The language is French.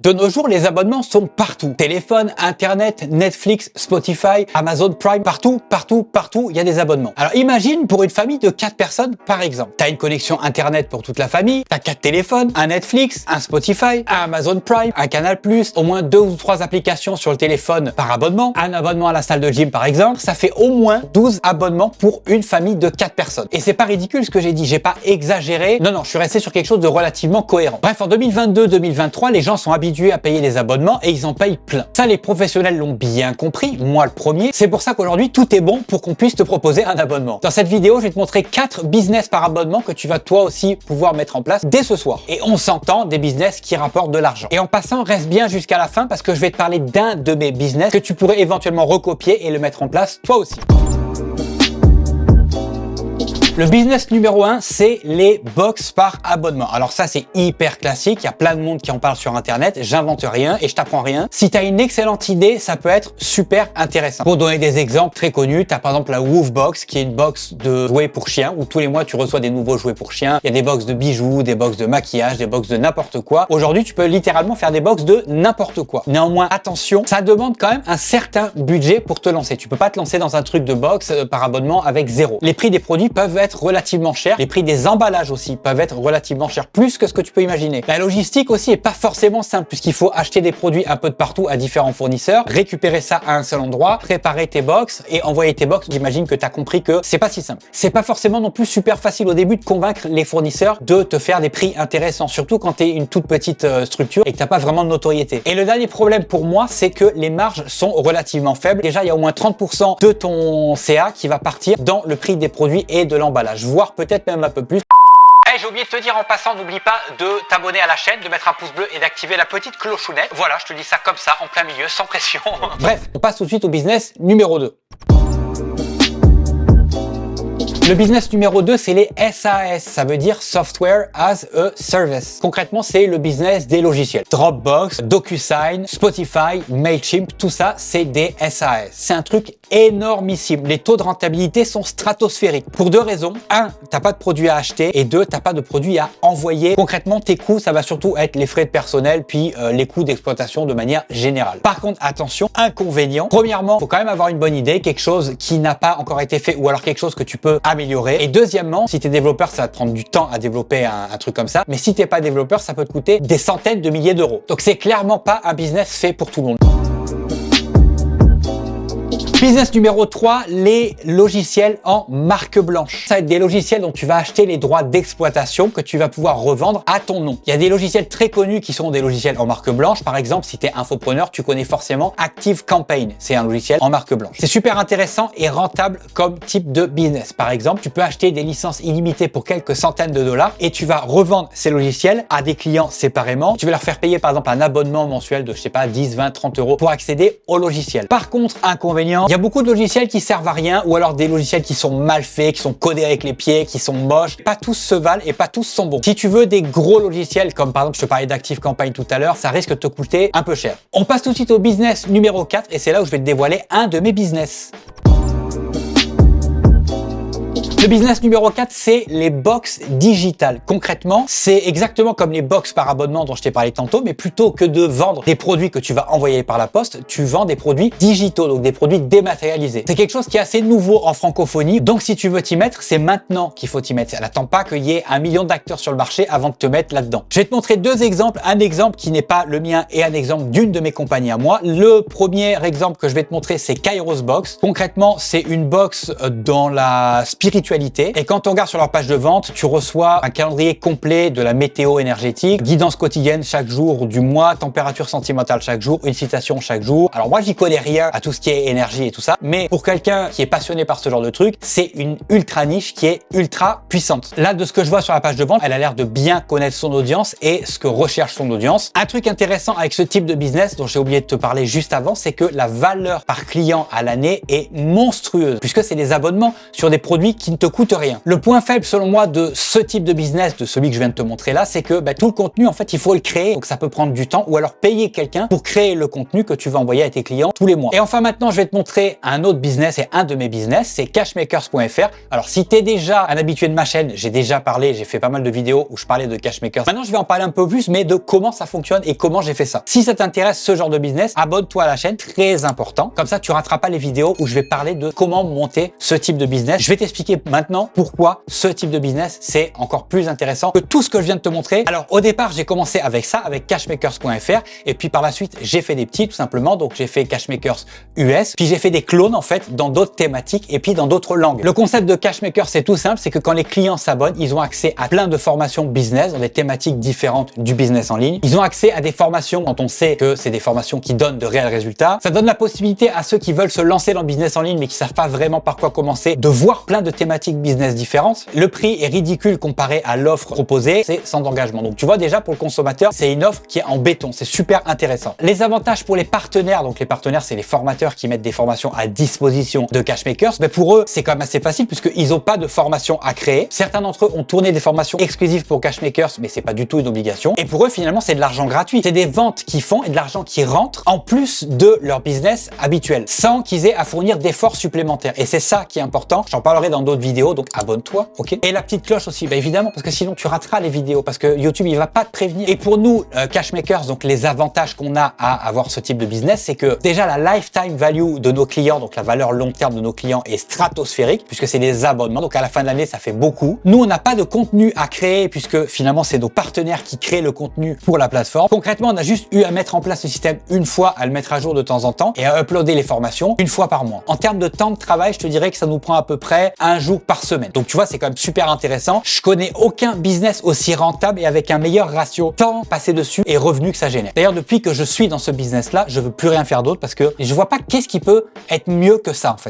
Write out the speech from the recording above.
De nos jours, les abonnements sont partout. Téléphone, Internet, Netflix, Spotify, Amazon Prime, partout, il y a des abonnements. Alors imagine pour une famille de 4 personnes par exemple. Tu as une connexion Internet pour toute la famille, tu as 4 téléphones, un Netflix, un Spotify, un Amazon Prime, un Canal+, au moins 2 ou 3 applications sur le téléphone par abonnement, un abonnement à la salle de gym par exemple. Ça fait au moins 12 abonnements pour une famille de 4 personnes. Et c'est pas ridicule ce que j'ai dit, j'ai pas exagéré. Non, je suis resté sur quelque chose de relativement cohérent. Bref, en 2022-2023, les gens sont habitués à payer les abonnements et ils en payent plein. Ça, les professionnels l'ont bien compris, moi le premier. C'est pour ça qu'aujourd'hui, tout est bon pour qu'on puisse te proposer un abonnement. Dans cette vidéo, je vais te montrer 4 business par abonnement que tu vas toi aussi pouvoir mettre en place dès ce soir. Et on s'entend des business qui rapportent de l'argent. Et en passant, reste bien jusqu'à la fin parce que je vais te parler d'un de mes business que tu pourrais éventuellement recopier et le mettre en place toi aussi. Le business numéro 1, c'est les box par abonnement. Alors ça, c'est hyper classique. Il y a plein de monde qui en parle sur Internet. J'invente rien et je t'apprends rien. Si tu as une excellente idée, ça peut être super intéressant. Pour donner des exemples très connus, tu as par exemple la Woof Box, qui est une box de jouets pour chiens, où tous les mois, tu reçois des nouveaux jouets pour chiens. Il y a des box de bijoux, des box de maquillage, des box de n'importe quoi. Aujourd'hui, tu peux littéralement faire des box de n'importe quoi. Néanmoins, attention, ça demande quand même un certain budget pour te lancer. Tu peux pas te lancer dans un truc de box par abonnement avec zéro. Les prix des produits peuvent être relativement cher. Les prix des emballages aussi peuvent être relativement chers, plus que ce que tu peux imaginer. La logistique aussi est pas forcément simple puisqu'il faut acheter des produits un peu de partout à différents fournisseurs, récupérer ça à un seul endroit, préparer tes box et envoyer tes box. J'imagine que tu as compris que c'est pas si simple. C'est pas forcément non plus super facile au début de convaincre les fournisseurs de te faire des prix intéressants, surtout quand tu es une toute petite structure et que tu n'as pas vraiment de notoriété. Et le dernier problème pour moi, c'est que les marges sont relativement faibles. Déjà, il y a au moins 30% de ton CA qui va partir dans le prix des produits et de l'emballage, voire peut-être même un peu plus. Hey, j'ai oublié de te dire en passant, n'oublie pas de t'abonner à la chaîne, de mettre un pouce bleu et d'activer la petite clochounette. Voilà, je te dis ça comme ça, en plein milieu, sans pression. Bref, on passe tout de suite au business numéro 2. Le business numéro 2, c'est les SaaS, ça veut dire Software as a Service. Concrètement, c'est le business des logiciels. Dropbox, DocuSign, Spotify, Mailchimp, tout ça, c'est des SaaS. C'est un truc énormissime. Les taux de rentabilité sont stratosphériques. Pour 2 raisons. 1, t'as pas de produit à acheter et 2, t'as pas de produit à envoyer. Concrètement, tes coûts, ça va surtout être les frais de personnel puis les coûts d'exploitation de manière générale. Par contre, attention, inconvénient. Premièrement, faut quand même avoir une bonne idée, quelque chose qui n'a pas encore été fait ou alors quelque chose que tu peux améliorer. Et deuxièmement, si tu es développeur, ça va te prendre du temps à développer un truc comme ça. Mais si tu n'es pas développeur, ça peut te coûter des centaines de milliers d'euros. Donc c'est clairement pas un business fait pour tout le monde. Business numéro 3, les logiciels en marque blanche. Ça va être des logiciels dont tu vas acheter les droits d'exploitation que tu vas pouvoir revendre à ton nom. Il y a des logiciels très connus qui sont des logiciels en marque blanche. Par exemple, si tu es infopreneur, tu connais forcément ActiveCampaign. C'est un logiciel en marque blanche. C'est super intéressant et rentable comme type de business. Par exemple, tu peux acheter des licences illimitées pour quelques centaines de dollars et tu vas revendre ces logiciels à des clients séparément. Tu vas leur faire payer par exemple un abonnement mensuel de, je sais pas, 10, 20, 30 euros pour accéder au logiciel. Par contre, inconvénient, il y a beaucoup de logiciels qui servent à rien ou alors des logiciels qui sont mal faits, qui sont codés avec les pieds, qui sont moches. Pas tous se valent et pas tous sont bons. Si tu veux des gros logiciels comme par exemple, je te parlais d'ActiveCampaign tout à l'heure, ça risque de te coûter un peu cher. On passe tout de suite au business numéro 4 et c'est là où je vais te dévoiler un de mes business. Le business numéro 4, c'est les box digitales. Concrètement, c'est exactement comme les box par abonnement dont je t'ai parlé tantôt, mais plutôt que de vendre des produits que tu vas envoyer par la poste, tu vends des produits digitaux, donc des produits dématérialisés. C'est quelque chose qui est assez nouveau en francophonie, donc si tu veux t'y mettre, c'est maintenant qu'il faut t'y mettre. N'attends pas qu'il y ait 1 million d'acteurs sur le marché avant de te mettre là-dedans. Je vais te montrer 2 exemples, un exemple qui n'est pas le mien et un exemple d'une de mes compagnies à moi. Le premier exemple que je vais te montrer, c'est Kairos Box. Concrètement, c'est une box dans la spiritualité. Et quand on regarde sur leur page de vente, tu reçois un calendrier complet de la météo énergétique, guidance quotidienne chaque jour du mois, température sentimentale chaque jour, une citation chaque jour. Alors moi, j'y connais rien à tout ce qui est énergie et tout ça, mais pour quelqu'un qui est passionné par ce genre de truc, c'est une ultra niche qui est ultra puissante. Là, de ce que je vois sur la page de vente, elle a l'air de bien connaître son audience et ce que recherche son audience. Un truc intéressant avec ce type de business dont j'ai oublié de te parler juste avant, c'est que la valeur par client à l'année est monstrueuse puisque c'est des abonnements sur des produits qui ne te coûte rien. Le point faible selon moi de ce type de business, de celui que je viens de te montrer là, c'est que tout le contenu, en fait, il faut le créer, donc ça peut prendre du temps, ou alors payer quelqu'un pour créer le contenu que tu vas envoyer à tes clients tous les mois. Et enfin maintenant, je vais te montrer un autre business et un de mes business, c'est cashmakers.fr. Alors si tu es déjà un habitué de ma chaîne, j'ai déjà parlé, j'ai fait pas mal de vidéos où je parlais de Cashmakers. Maintenant, je vais en parler un peu plus, mais de comment ça fonctionne et comment j'ai fait ça. Si ça t'intéresse ce genre de business, abonne-toi à la chaîne, très important. Comme ça, tu rateras pas les vidéos où je vais parler de comment monter ce type de business. Je vais t'expliquer maintenant pourquoi ce type de business, c'est encore plus intéressant que tout ce que je viens de te montrer. Alors au départ, j'ai commencé avec ça, avec cashmakers.fr, et puis par la suite, j'ai fait des petits tout simplement. Donc j'ai fait Cashmakers US, puis j'ai fait des clones en fait dans d'autres thématiques et puis dans d'autres langues. Le concept de Cashmakers, c'est tout simple, c'est que quand les clients s'abonnent, ils ont accès à plein de formations business dans des thématiques différentes du business en ligne. Ils ont accès à des formations quand on sait que c'est des formations qui donnent de réels résultats. Ça donne la possibilité à ceux qui veulent se lancer dans le business en ligne mais qui savent pas vraiment par quoi commencer de voir plein de thématiques business différentes. Le prix est ridicule comparé à l'offre proposée, c'est sans engagement. Donc tu vois déjà pour le consommateur, c'est une offre qui est en béton, c'est super intéressant. Les avantages pour les partenaires, donc les partenaires c'est les formateurs qui mettent des formations à disposition de Cashmakers, mais pour eux c'est quand même assez facile puisqu'ils n'ont pas de formation à créer. Certains d'entre eux ont tourné des formations exclusives pour Cashmakers, mais c'est pas du tout une obligation. Et pour eux finalement c'est de l'argent gratuit, c'est des ventes qu'ils font et de l'argent qui rentre en plus de leur business habituel, sans qu'ils aient à fournir d'efforts supplémentaires. Et c'est ça qui est important. J'en parlerai dans d'autres vidéos, donc abonne-toi, ok? Et la petite cloche aussi, évidemment, parce que sinon tu rateras les vidéos, parce que YouTube il va pas te prévenir. Et pour nous, Cashmakers, donc les avantages qu'on a à avoir ce type de business, c'est que déjà la lifetime value de nos clients, donc la valeur long terme de nos clients est stratosphérique, puisque c'est des abonnements. Donc à la fin de l'année, ça fait beaucoup. Nous, on n'a pas de contenu à créer, puisque finalement, c'est nos partenaires qui créent le contenu pour la plateforme. Concrètement, on a juste eu à mettre en place le système une fois, à le mettre à jour de temps en temps et à uploader les formations une fois par mois. En termes de temps de travail, je te dirais que ça nous prend à peu près un jour par semaine. Donc tu vois, c'est quand même super intéressant. Je connais aucun business aussi rentable et avec un meilleur ratio temps passé dessus et revenus que ça génère. D'ailleurs, depuis que je suis dans ce business-là, je veux plus rien faire d'autre parce que je vois pas qu'est-ce qui peut être mieux que ça en fait.